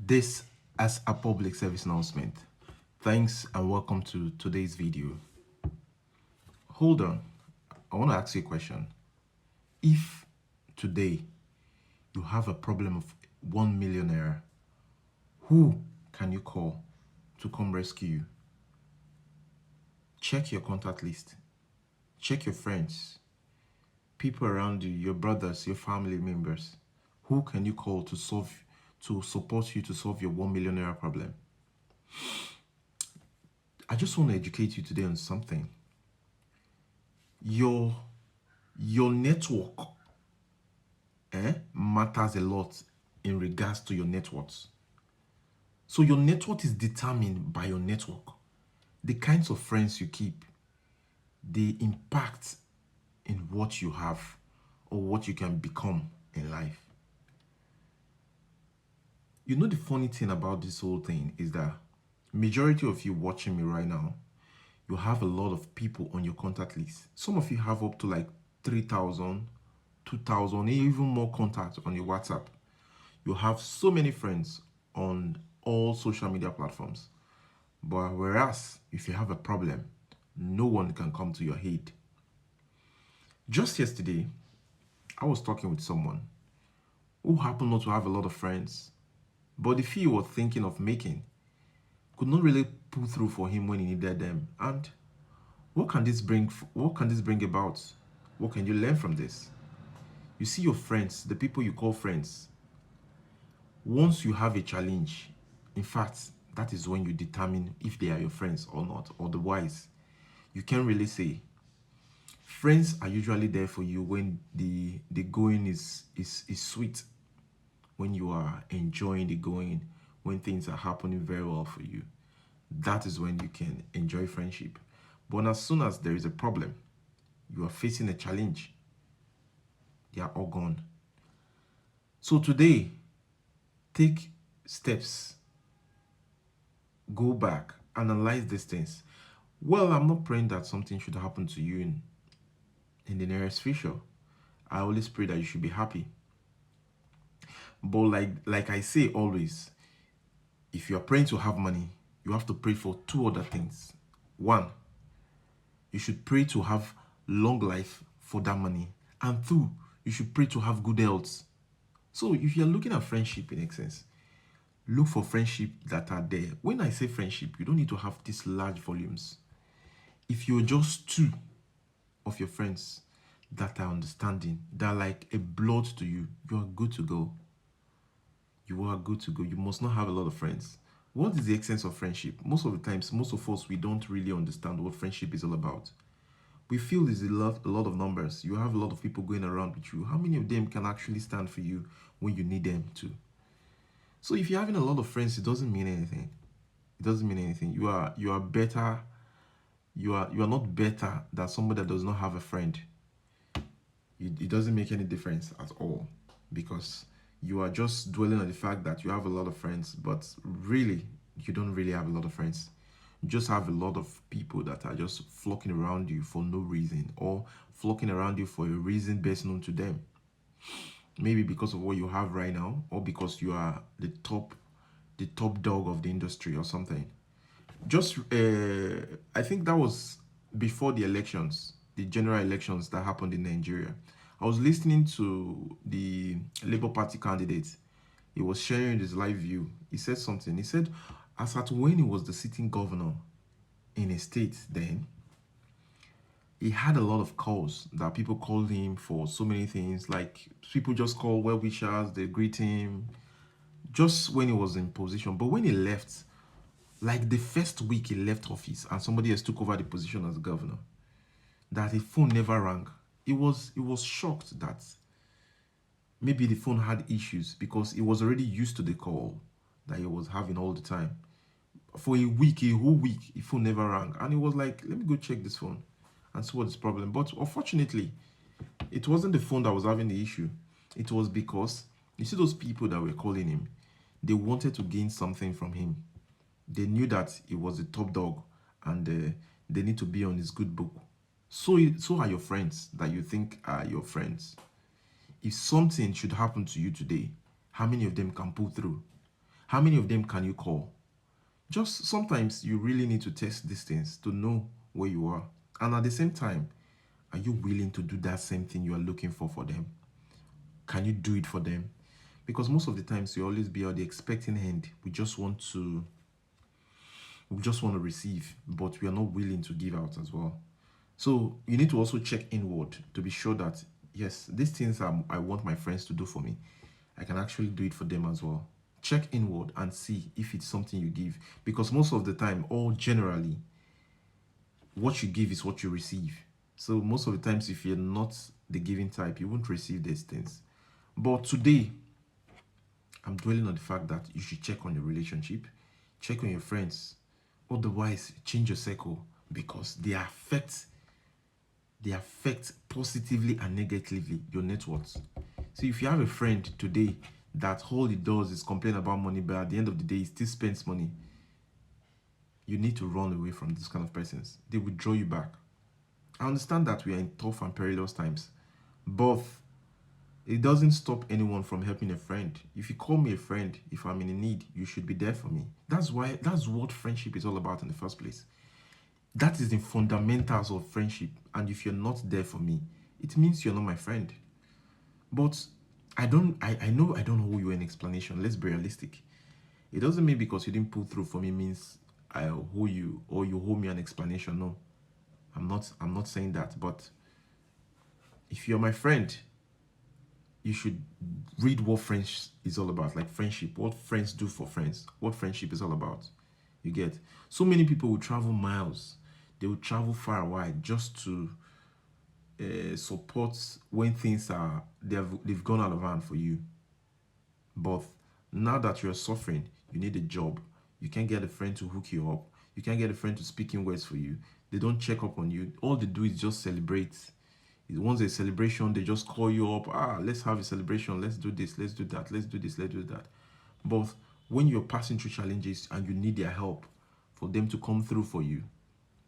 This as a public service announcement. Thanks and welcome to today's video. Hold on, I want to ask you a question. If today you have a problem of 1 million naira, who can you call to come rescue you? Check your contact list. Check your friends, people around you, your brothers, your family members. Who can you call to support you to solve your 1 million naira problem? I just want to educate you today on something. Your network matters a lot in regards to your net worth. So your net worth is determined by your network. The kinds of friends you keep, they impact in what you have or what you can become in life. You know, the funny thing about this whole thing is that majority of you watching me right now, you have a lot of people on your contact list. Some of you have up to like 3,000, 2,000, even more contacts on your WhatsApp. You have so many friends on all social media platforms. But whereas if you have a problem, no one can come to your aid. Just yesterday, I was talking with someone who happened not to have a lot of friends, but the few he was thinking of making could not really pull through for him when he needed them. And what can this bring about? What can you learn from this? You see your friends, the people you call friends, once you have a challenge, in fact, that is when you determine if they are your friends or not. Otherwise, you can't really say. Friends are usually there for you when the going is sweet, when you are enjoying the going, when things are happening very well for you. That is when you can enjoy friendship. But as soon as there is a problem, you are facing a challenge, they are all gone. So today, take steps, go back, analyze these things. Well, I'm not praying that something should happen to you in the nearest future. I always pray that you should be happy. But like I say always, if you are praying to have money, you have to pray for two other things. One, you should pray to have long life for that money. And two, you should pray to have good health. So if you're looking at friendship in essence, look for friendship that are there. When I say friendship, you don't need to have these large volumes. If you're just two of your friends that are understanding, that are like a blood to you, you are good to go. You are good to go. You must not have a lot of friends. What is the essence of friendship? Most of the times, most of us, we don't really understand what friendship is all about. We feel there's a lot of numbers. You have a lot of people going around with you. How many of them can actually stand for you when you need them to? So if you're having a lot of friends, it doesn't mean anything. It doesn't mean anything. You are better. You are not better than somebody that does not have a friend. It doesn't make any difference at all, because you are just dwelling on the fact that you have a lot of friends, but really you don't really have a lot of friends. You just have a lot of people that are just flocking around you for no reason, or flocking around you for a reason best known to them. Maybe because of what you have right now, or because you are the top dog of the industry or something. Just I think that was before the elections, the general elections that happened in Nigeria. I was listening to the Labour Party candidate. He was sharing his live view. He said something. He said, as at when he was the sitting governor in a state then, he had a lot of calls that people called him for so many things. Like people just call well wishers, they greet him just when he was in position. But when he left, like the first week he left office and somebody else took over the position as governor, that his phone never rang. He was shocked that maybe the phone had issues, because he was already used to the call that he was having all the time. For a week, a whole week, his phone never rang. And he was like, let me go check this phone and see what's the problem. But unfortunately, it wasn't the phone that was having the issue. It was because, you see those people that were calling him, they wanted to gain something from him. They knew that he was a top dog, and they need to be on his good book. So are your friends that you think are your friends. If something should happen to you today, how many of them can pull through? How many of them can you call? Just sometimes you really need to test these things to know where you are. And at the same time, are you willing to do that same thing you are looking for them? Can you do it for them? Because most of the times you always be at the expecting end. We just want to receive, but we are not willing to give out as well. So you need to also check inward to be sure that yes, these things I want my friends to do for me, I can actually do it for them as well. Check inward and see if it's something you give, because most of the time, or generally, what you give is what you receive. So most of the times, if you're not the giving type, you won't receive these things. But today, I'm dwelling on the fact that you should check on your relationship, check on your friends. Otherwise, change your circle, because they affect positively and negatively your net worth. So if you have a friend today that all he does is complain about money, but at the end of the day he still spends money, you need to run away from this kind of persons. They will draw you back. I understand that we are in tough and perilous times, but it doesn't stop anyone from helping a friend. If you call me a friend, if I'm in a need, you should be there for me. That's what friendship is all about in the first place. That is the fundamentals of friendship. And if you're not there for me, it means you're not my friend. But I know I don't owe you an explanation. Let's be realistic. It doesn't mean because you didn't pull through for me means I owe you or you owe me an explanation. No. I'm not saying that. But if you're my friend, you should read what friends is all about, like friendship, what friends do for friends, what friendship is all about. You get? So many people will travel miles, they will travel far and wide just to support when things are they've gone out of hand for you. But now that you're suffering, you need a job. You can't get a friend to hook you up. You can't get a friend to speak in words for you. They don't check up on you. All they do is just celebrate. Once a celebration, they just call you up. Let's have a celebration. Let's do this. Let's do that. Let's do this. Let's do that. But when you're passing through challenges and you need their help for them to come through for you,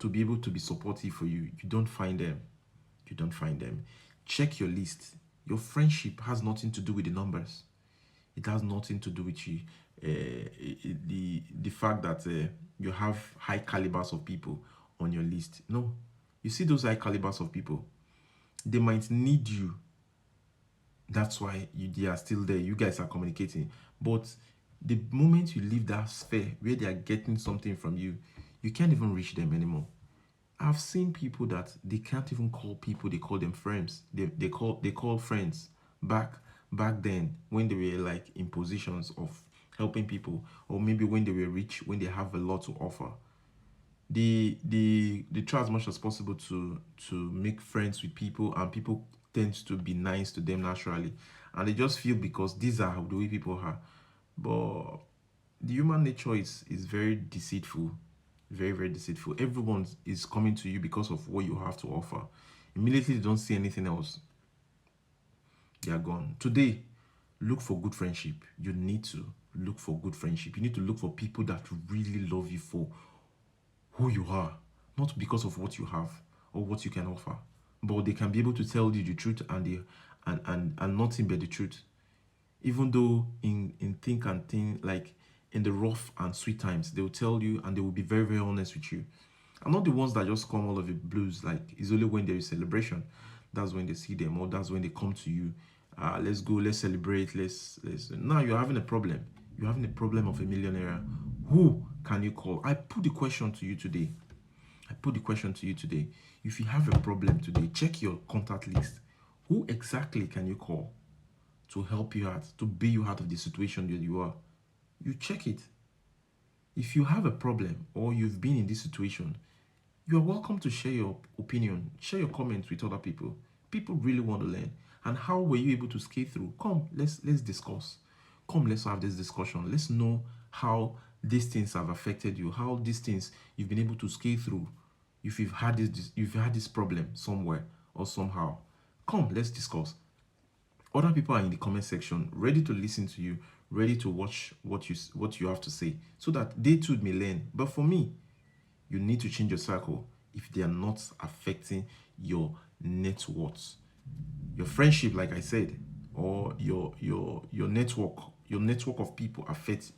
to be able to be supportive for you, you don't find them. You don't find them. Check your list. Your friendship has nothing to do with the numbers. It has nothing to do with you. The fact that you have high calibers of people on your list. No, you see those high calibers of people, they might need you. That's why they are still there. You guys are communicating. But the moment you leave that sphere where they are getting something from you, you can't even reach them anymore. I've seen people that they can't even call people, they call them friends. They call friends back then when they were like in positions of helping people, or maybe when they were rich, when they have a lot to offer. They try as much as possible to make friends with people, and people tend to be nice to them naturally, and they just feel because these are the way people are. But the human nature is very deceitful, very very deceitful. Everyone is coming to you because of what you have to offer. Immediately they don't see anything else, they are gone. Today, look for good friendship. You need to look for good friendship. You need to look for people that really love you for who you are, not because of what you have or what you can offer, but they can be able to tell you the truth, and nothing but the truth. Even though in think and thing, like in the rough and sweet times, they will tell you and they will be very very honest with you. I'm not the ones that just come all of the blues. Like it's only when there is celebration, that's when they see them, or that's when they come to you. Let's go, let's celebrate, let's. Now you're having a problem. You're having a problem of a millionaire. Who can you call? I put the question to you today. If you have a problem today, check your contact list. Who exactly can you call to help you out, to bail you out of the situation that you are? You check it. If you have a problem or you've been in this situation, you are welcome to share your opinion, share your comments with other people. People really want to learn. And how were you able to skate through? Come, let's discuss. Come, let's have this discussion. Let's know how these things have affected you, how these things you've been able to skate through. If you've had this problem somewhere or somehow, come, let's discuss. Other people are in the comment section, ready to listen to you, ready to watch what you have to say, so that they too may learn. But for me, you need to change your circle if they are not affecting your net worth. Your friendship, like I said, or your network of people affects